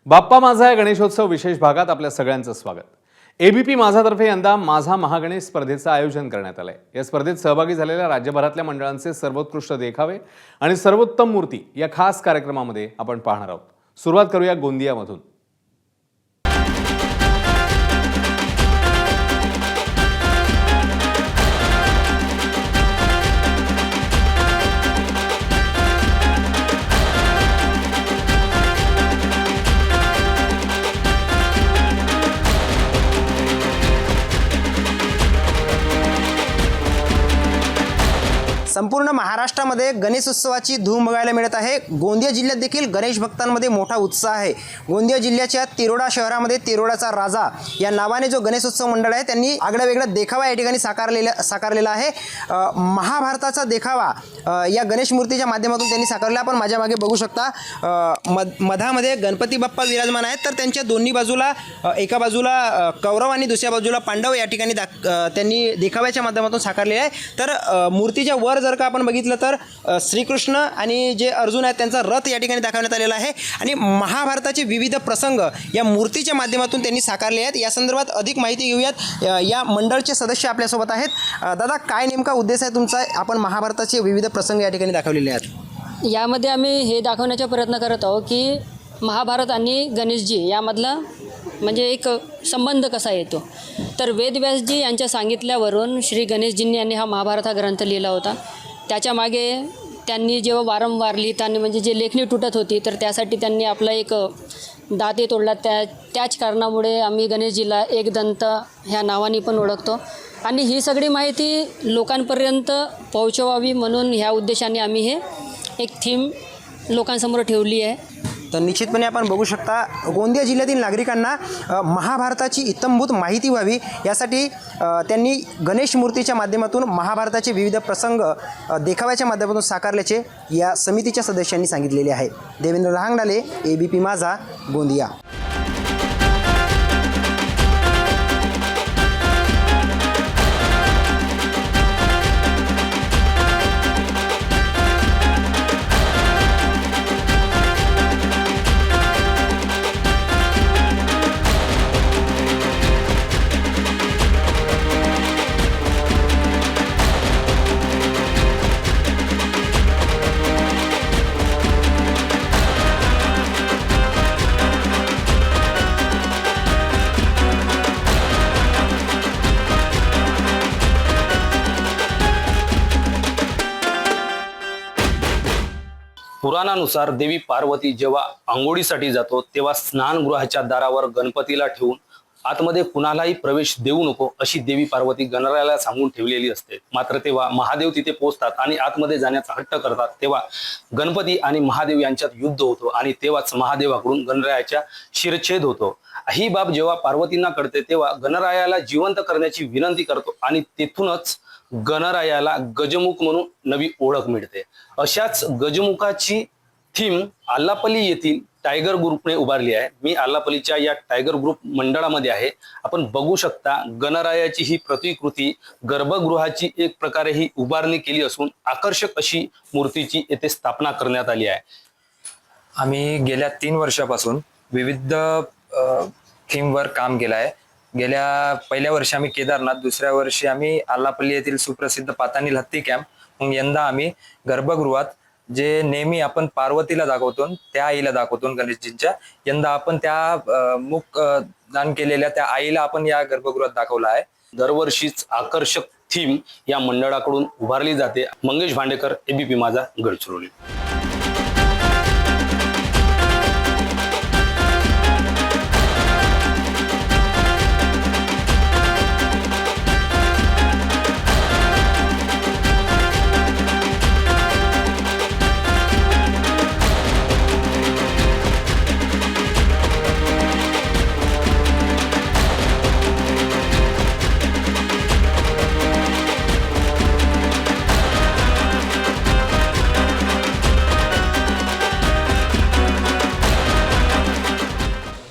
बाप्पा माझा या गणेशोत्सव विशेष भागात आपल्या सगळ्यांचं स्वागत। एबीपी माझातर्फे यंदा माझा महागणेश स्पर्धेचं आयोजन करण्यात आलंय। या स्पर्धेत सहभागी झालेल्या राज्यभरातल्या मंडळांचे सर्वोत्कृष्ट देखावे आणि सर्वोत्तम मूर्ती या खास कार्यक्रमामध्ये आपण पाहणार आहोत। सुरुवात करूया गोंदियामधून। संपूर्ण महाराष्ट्रामध्ये गणेशोत्सवाची धूम बघायला मिळत आहे। गोंदिया जिल्ह्यात देखील गणेश भक्तांमध्ये मोठा उत्साह आहे। गोंदिया जिल्ह्याच्या तिरोडा शहरामध्ये तिरोडाचा राजा या नावाने जो गणेशोत्सव मंडळ आहे त्यांनी आगळा-वेगळा देखावा या ठिकाणी साकारलेला आहे। महाभारताचा देखावा या गणेश मूर्तीच्या माध्यमातून त्यांनी साकारला। आपण माझ्या मागे बघू शकता मधामध्ये गणपती बाप्पा विराजमान आहेत, तर त्यांच्या दोन्ही बाजूला एका बाजूला कौरव आणि दुसऱ्या बाजूला पांडव या ठिकाणी त्यांनी देखाव्याच्या माध्यमातून साकारलेले आहे। तर मूर्तीच्या वर जर का आपण बघितलं तर श्रीकृष्ण आणि जे अर्जुन आहेत त्यांचा रथ या ठिकाणी दाखवण्यात आलेला आहे आणि महाभारताचे विविध प्रसंग या मूर्तीच्या माध्यमातून त्यांनी साकारले आहेत। या संदर्भात अधिक माहिती घेऊयात। या मंडळचे सदस्य आपल्यासोबत आहेत। दादा, काय नेमका उद्देश आहे तुमचा? आपण महाभारताचे विविध प्रसंग या ठिकाणी दाखवलेले आहेत। यामध्ये आम्ही हे दाखवण्याचा प्रयत्न करत आहोत की महाभारत आणि गणेशजी यामधला म्हणजे एक संबंध कसा येतो। तर वेदव्यासजी यांच्या सांगितल्यावरून श्री गणेशजींनी यांनी हा महाभारत हा ग्रंथ लिहिला होता। त्याच्या मागे त्यांनी जेव्हा वारंवार लिहिताना म्हणजे जे लेखणी तुटत होती, तर त्यासाठी त्यांनी आपला एक दाते तोडला। त्याच कारणामुळे आम्ही गणेशजीला एकदंत ह्या नावाने पण ओळखतो आणि ही सगळी माहिती लोकांपर्यंत पोहोचवावी म्हणून ह्या उद्देशाने आम्ही हे एक थीम लोकांसमोर ठेवली आहे। तर निश्चितपणे आपण बघू शकता गोंदिया जिल्ह्यातील नागरिकांना महाभारताची इत्थंभूत माहिती व्हावी यासाठी त्यांनी गणेश मूर्तीच्या माध्यमातून महाभारताचे विविध प्रसंग देखाव्याच्या माध्यमातून साकारल्याचे या समितीच्या सदस्यांनी सांगितलेले आहे। देवेंद्र रहांगडाले, एबीपी माझा, गोंदिया। पुराणानुसार देवी पार्वती जेव्हा आंघोळीसाठी जातो तेव्हा स्नानगृहाच्या दारावर गणपतीला ठेवून आतमध्ये कुणालाही प्रवेश देऊ नको अशी देवी पार्वती गणरायाला सांगून ठेवलेली असते। मात्र तेव्हा महादेव तिथे पोहोचतात आणि आतमध्ये जाण्याचा हट्ट करतात। तेव्हा गणपती आणि महादेव यांच्यात युद्ध होतो आणि तेव्हाच महादेवाकडून गणरायाच्या शिरच्छेद होतो। ही बाब जेव्हा पार्वतींना कळते तेव्हा गणरायाला जिवंत करण्याची विनंती करतो आणि तेथूनच गणरायाला गजमुख म्हणून नवी ओळख मिळते। अशाच गजमुखाची थीम आल्लापल्ली येथील टायगर ग्रुपने उभारली आहे। मी आल्लापल्लीच्या या टायगर ग्रुप मंडळामध्ये आहे। आपण बघू शकता गणरायाची ही प्रतिकृती गर्भगृहाची एक प्रकारे ही उभारणी केली असून आकर्षक अशी मूर्तीची येथे स्थापना करण्यात आली आहे। आम्ही गेल्या 3 वर्षापासून विविध थीमवर काम केलं आहे। गेल्या पहिल्या वर्षी आम्ही केदारनाथ, दुसऱ्या वर्षी आम्ही आल्लापल्ली येथील सुप्रसिद्ध पातानील हत्ती कॅम्प, मग यंदा आम्ही गर्भगृहात जे नेहमी आपण पार्वतीला दाखवतो त्या आईला दाखवतो गणेशजींच्या, यंदा आपण त्या मुख दान केलेल्या त्या आईला आपण या गर्भगृहात दाखवला आहे। दरवर्षीच आकर्षक थीम या मंडळाकडून उभारली जाते। मंगेश भांडेकर, एबीपी माझा, गडचिरोली।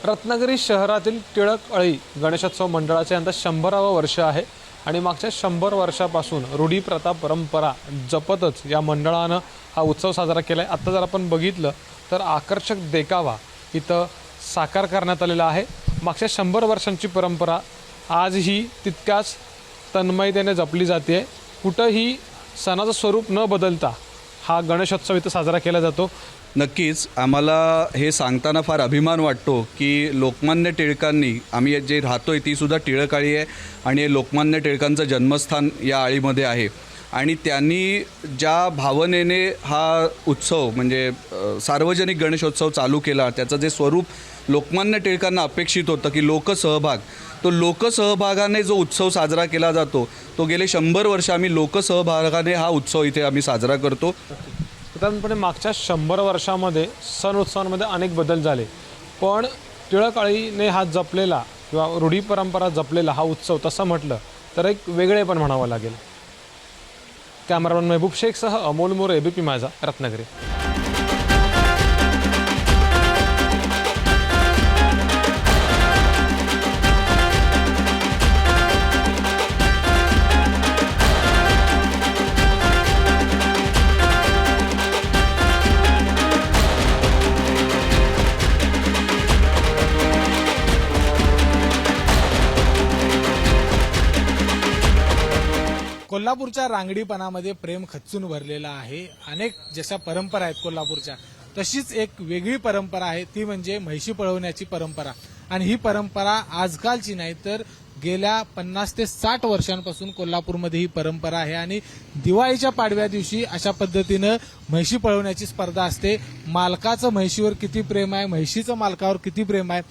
रत्नागिरी शहरातील टिळक अळी गणेशोत्सव मंडळाचे यंदा 100वे वर्ष आहे आणि मागच्या 100 वर्षापासून रूढी प्रथा परंपरा जपतच या मंडळानं हा उत्सव साजरा केला आहे। आता जर आपण बघितलं तर आकर्षक देखावा इथं साकार करण्यात आलेला आहे. मागच्या 100 वर्षांची परंपरा आजही तितक्याच तन्मयतेने जपली जाते. कुठंही सणाचं स्वरूप न बदलता हा गणेशोत्सव इथं साजरा केला जातो. नक्कीच आम्हाला हे सांगताना फार अभिमान वाटतो की लोकमान्य टिळकांनी, आम्ही जे राहतोय ती सुद्धा टिळक-आळी आहे आणि हे लोकमान्य टिळकांचं जन्मस्थान या आळीमध्ये आहे आणि त्यांनी ज्या भावनेने हा उत्सव म्हणजे सार्वजनिक गणेशोत्सव चालू केला, त्याचं जे स्वरूप लोकमान्य टिळकांना अपेक्षित होतं की लोकसहभाग, तो लोकसहभागाने जो उत्सव साजरा केला जातो तो गेले 100 वर्ष आम्ही लोकसहभागाने हा उत्सव इथे आम्ही साजरा करतो. साधारणपणे मागच्या 100 वर्षामध्ये सण उत्सवांमध्ये अनेक बदल झाले, पण टिळक आळीने हा जपलेला किंवा रूढी परंपरा जपलेला हा उत्सव तसं म्हटलं तर एक वेगळे पण म्हणावं लागेल. कॅमेरामॅन महबूब शेखसह अमोल मोरे, ABP माझा, रत्नागिरी. कोल्हापूरच्या रांगडीपणामध्ये प्रेम खच्चून भरलेला आहे. अनेक जशा परंपरा आहेत कोल्हापूरच्या, तशीच एक वेगळी परंपरा आहे, ती म्हणजे म्हैशी पळवण्याची परंपरा. आणि ही परंपरा आजकालची नाही तर गेल्या 50 ते 60 वर्षांपासून कोल्हापूरमध्ये ही परंपरा आहे. आणि दिवाळीच्या पाडव्या दिवशी अशा पद्धतीनं म्हैशी पळवण्याची स्पर्धा असते. मालकाचं म्हैशीवर किती प्रेम आहे, म्हैशीचं मालकावर किती प्रेम आहे,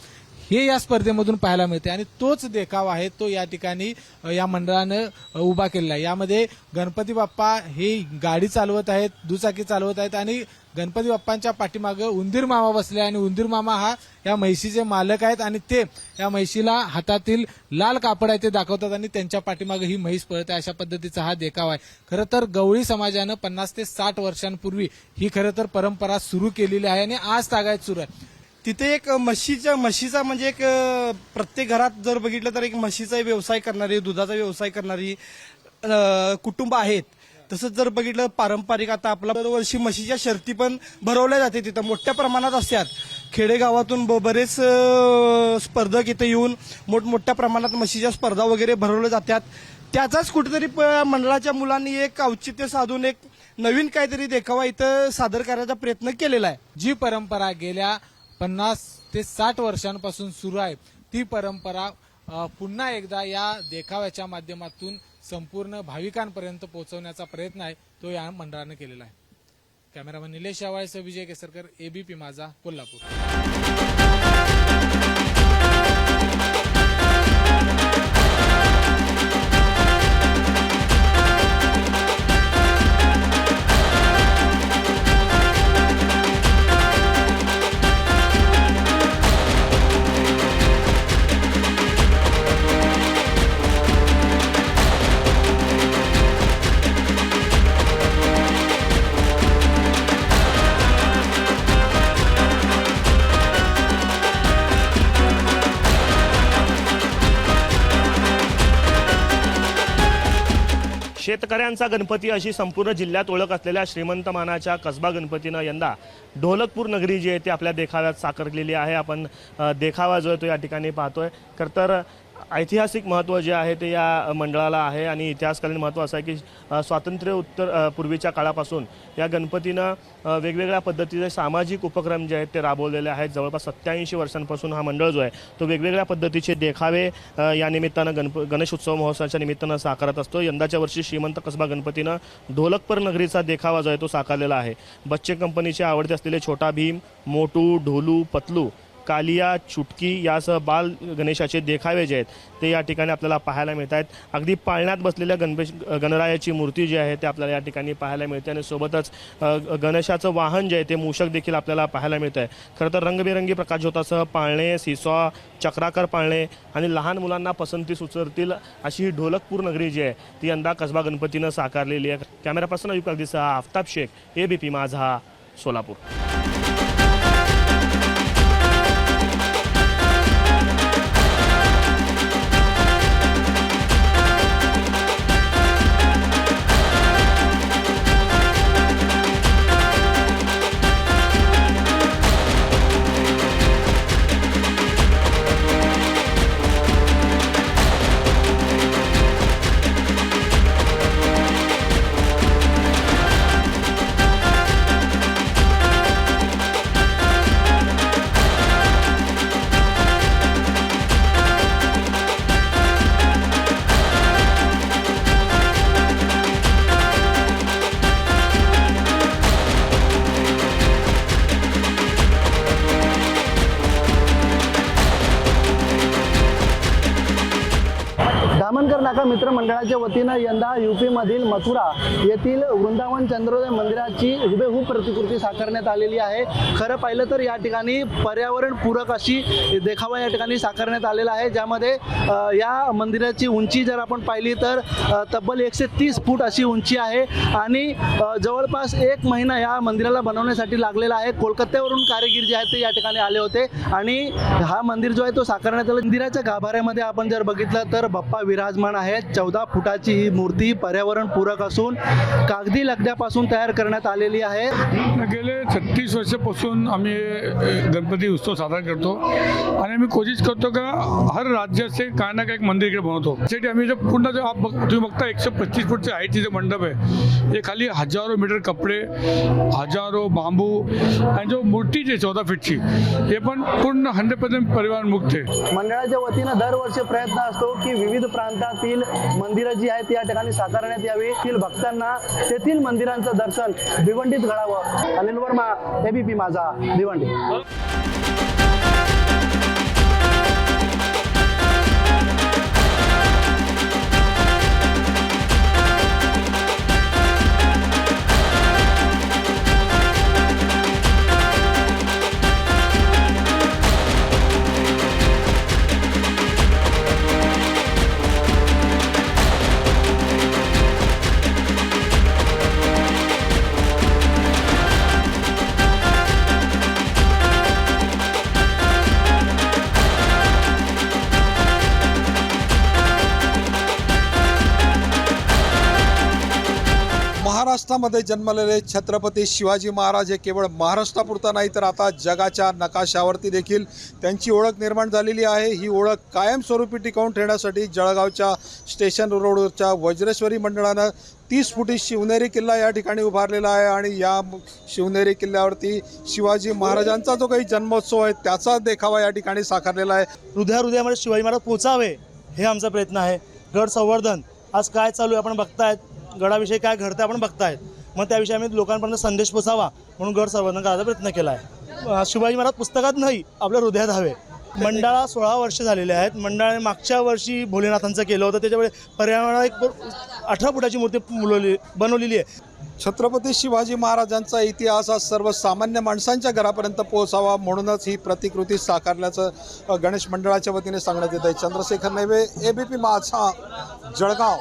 हे या स्पर्धेमधून पाहायला मिळते. आणि तोच देखाव आहे तो या ठिकाणी या मंडळानं उभा केलेला आहे. यामध्ये गणपती बाप्पा हे गाडी चालवत आहेत, दुचाकी चालवत आहेत आणि गणपती बाप्पांच्या पाठीमागं उंदीर मामा बसले आणि उंदीर मामा हा या म्हैशीचे मालक आहेत आणि ते या म्हैशीला हातातील लाल कापड आहे ते दाखवतात आणि त्यांच्या पाठीमागं ही म्हैस पळते. अशा पद्धतीचा हा देखाव आहे. खरं तर गवळी समाजानं 50 ते 60 वर्षांपूर्वी ही खरं तर परंपरा सुरू केलेली आहे आणि आज तागायत सुरू आहे. तिथे एक म्हशीचा म्हणजे एक प्रत्येक घरात जर बघितलं तर एक म्हशीचा व्यवसाय करणारी, दुधाचा व्यवसाय करणारी कुटुंब आहेत. तसंच जर बघितलं पारंपरिक आता आपला दरवर्षी म्हशीच्या शर्ती पण भरवल्या जाते, तिथं मोठ्या प्रमाणात असतात. खेडेगावातून बरेच स्पर्धक इथं येऊन मोठमोठ्या प्रमाणात म्हशीच्या स्पर्धा वगैरे भरवल्या जातात. त्याचाच कुठेतरी मंडळाच्या मुलांनी एक औचित्य साधून एक नवीन काहीतरी देखावा इथं सादर करायचा प्रयत्न केलेला आहे. जी परंपरा गेल्या 50 ते 60 वर्षांपासून सुरू आहे, ती परंपरा पुन्हा एकदा या देखाव्याच्या माध्यमातून संपूर्ण भाविकांपर्यंत पोहोचवण्याचा प्रयत्न आहे तो या मंडळानं केलेला आहे. कॅमेरामन निलेश शेवाळेसह विजय केसरकर, ABP माझा, कोल्हापूर. शेतकऱ्यांचा गणपती अशी संपूर्ण जिल्ह्यात ओळख असलेल्या श्रीमंत मानाच्या कसबा गणपतीनं यंदा ढोलकपूर नगरी जी आहे ती आपल्या देखाव्यात साकारलेली आहे. आपण देखावा जो आहे तो या ठिकाणी पाहतोय. खरं तर ऐतिहासिक महत्त्व जे आहे ते या मंडळाला आहे आणि इतिहासकालीन महत्त्व असं आहे की स्वातंत्र्य पूर्वीच्या काळापासून या गणपतीनं वेगवेगळ्या पद्धतीचे सामाजिक उपक्रम जे आहेत ते राबवलेले आहेत. जवळपास 87 वर्षांपासून हा मंडळ जो आहे तो वेगवेगळ्या पद्धतीचे देखावे या निमित्तानं गणेश उत्सव महोत्सवाच्या निमित्तानं साकारत असतो. यंदाच्या वर्षी श्रीमंत कसबा गणपतीनं ढोलकपूर नगरीचा देखावा जो आहे तो साकारलेला आहे. बच्चे कंपनीचे आवडते असलेले छोटा भीम, मोटू, ढोलू, पतलू, कालिया, चुटकी यासह बाल गणेशाचे देखावे जे आहेत ते या ठिकाणी आपल्याला पाहायला मिळत आहेत. अगदी पाळण्यात बसलेल्या गणरायाची मूर्ती जी आहे ते आपल्याला या ठिकाणी पाहायला मिळते आणि सोबतच गणेशाचं वाहन जे आहे ते मूषक देखील आपल्याला पाहायला मिळत आहे. खरं तर रंगबिरंगी प्रकाशझोतासह पाळणे, सीसॉ, चक्राकार पाळणे आणि लहान मुलांना पसंती सुचरतील अशी ही ढोलकपूर नगरी जी आहे ती यंदा कसबा गणपतीनं साकारलेली आहे. कॅमेरा पर्सन अयुब कागदीसह आफताब शेख, ABP माझा, सोलापूर. शाखा मित्रमंडळाच्या वतीनं यंदा UP-मधील मथुरा येथील वृंदावन चंद्रोदय मंदिराची हुबेहूब प्रतिकृती साकारण्यात आलेली आहे. खरं पाहिलं तर या ठिकाणी पर्यावरणपूरक अशी देखावा या ठिकाणी साकारण्यात आलेला आहे, ज्यामध्ये या मंदिराची उंची जर आपण पाहिली तर तब्बल 130 फूट अशी उंची आहे आणि जवळपास 1 महिना या मंदिराला बनवण्यासाठी लागलेला आहे. कोलकात्यावरून कारागीर जे आहेत ते या ठिकाणी आले होते आणि हा मंदिर जो आहे तो साकारण्यात आला. मंदिराच्या गाभाऱ्यामध्ये आपण जर बघितलं तर बाप्पा विराजमान आहेत. 14 फुटाची ही मूर्ती पर्यावरणपूरक असून कागदी लगद्यापासून तयार करण्यात आलेली आहे. गेले 36 वर्षापासून आम्ही गणपती उत्सव साजरा करतो आणि आम्ही कोशिश करतो का हर राज्याचे काय ना काय एक मंदिर इकडे बनवतो. त्यासाठी आम्ही जो पूर्ण जो तुम्ही बघता 125 फूटचे हाईटचे जे मंडप आहे ते खाली हजारो मीटर कपडे, हजारो बांबू आणि जो मूर्ती जी 14 फीटची हे पण पूर्ण 100% परिवारमुक्त आहे. मंडळाच्या वतीनं दरवर्षी प्रयत्न असतो की विविध प्रांतातील मंदिरं जी आहेत या ठिकाणी साकारण्यात यावी. तेथील भक्तांना तेथील मंदिरांचं दर्शन भिवंडीत घडावं. अनिल वर्मा, ABP माझा, भिवंडी. महाराष्ट्रामध्ये जन्मलेले छत्रपती शिवाजी महाराज हे केवळ महाराष्ट्रापुरता नाही तर आता जगाच्या नकाशावरती देखील त्यांची ओळख निर्माण झालेली आहे. ही ओळख कायमस्वरूपी टिकवून ठेवण्यासाठी जळगावच्या स्टेशन रोडवरच्या वज्रेश्वरी मंडळानं 30 फुटी शिवनेरी किल्ला या ठिकाणी उभारलेला आहे आणि या शिवनेरी किल्ल्यावरती शिवाजी महाराजांचा जो काही जन्मोत्सव आहे त्याचा देखावा या ठिकाणी साकारलेला आहे. हृदयामध्ये शिवाजी महाराज पोचावे हे आमचा प्रयत्न आहे. गड संवर्धन आज काय चालू आहे आपण बघतायत, गडाविषयी काय घडतं आपण बघतायत, मग त्याविषयी आम्ही लोकांपर्यंत संदेश पोचावा म्हणून गड संवर्धन करायचा प्रयत्न केला आहे. शिवाजी महाराज पुस्तकात नाही आपल्या हृदयात हवे. मंडळाला 16 वर्ष झालेले आहेत. मंडळाने मागच्या वर्षी भोलेनाथांचं केलं होतं, त्याच्यामुळे पर्यावरणाला एक 18 फुटाची मूर्ती बनवलेली आहे. छत्रपती शिवाजी महाराजांचा इतिहास हा सर्वसामान्य माणसांच्या घरापर्यंत पोहोचावा म्हणूनच ही प्रतिकृती साकारल्याचं गणेश मंडळाच्या वतीने सांगण्यात येत आहे. चंद्रशेखर नेवे, ABP माझा, जळगाव.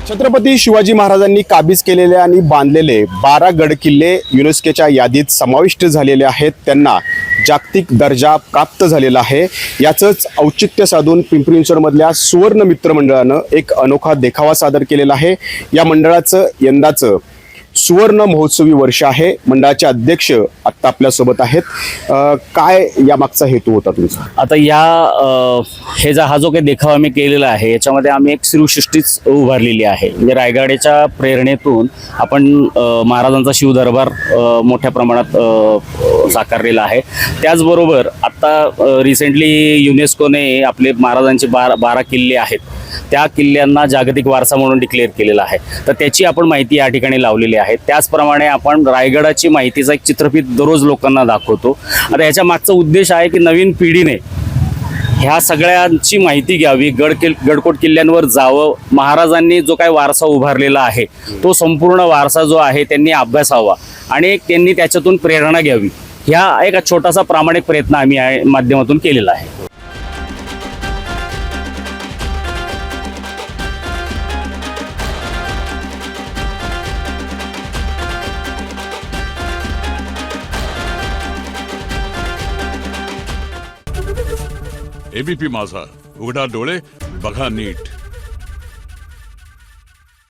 छत्रपती शिवाजी महाराजांनी काबीज केलेले आणि बांधलेले 12 गडकिल्ले युनेस्कोच्या यादीत समाविष्ट झालेले आहेत. त्यांना जागतिक दर्जा प्राप्त झालेला आहे. याचंच औचित्य साधून पिंपरी चिंचवडमधल्या सुवर्ण मित्र मंडळानं एक अनोखा देखावा सादर केलेला आहे. या मंडळाचं यंदाचं सुवर्ण महोत्सवी वर्ष आहे. मंडळाचे अध्यक्ष आत्ता आपल्यासोबत आहेत. काय यामागचा हेतू होता तुमचा? आता हा जो काही देखावा आम्ही केलेला आहे याच्यामध्ये आम्ही एक श्रीसृष्टीच उभारलेली आहे. म्हणजे रायगडाच्या प्रेरणेतून आपण महाराजांचा शिवदरबार मोठ्या प्रमाणात साकारलेला आहे. त्याचबरोबर आत्ता रिसेंटली युनेस्कोने आपले महाराजांचे 12 किल्ले आहेत त्या किल्ल्यांना जागतिक वारसा म्हणून डिक्लेअर केलेला आहे. तर त्याची आपण माहिती या ठिकाणी लावलेली आहे. त्याचप्रमाणे आपण रायगडाची माहितीचा एक चित्रफित दररोज लोकांना दाखवतो. आता याच्या मागचा उद्देश आहे की नवीन पिढीने ह्या सगळ्यांची माहिती घ्यावी, गडकोट किल्ल्यांवर जावं, महाराजांनी जो काही वारसा उभारलेला आहे तो संपूर्ण वारसा जो आहे त्यांनी अभ्यासावा आणि त्यांनी त्याच्यातून प्रेरणा घ्यावी. ह्या एक छोटासा प्रामाणिक प्रयत्न आम्ही या माध्यमातून केलेला आहे. ABP माझा, उघडा डोळे बघा नीट.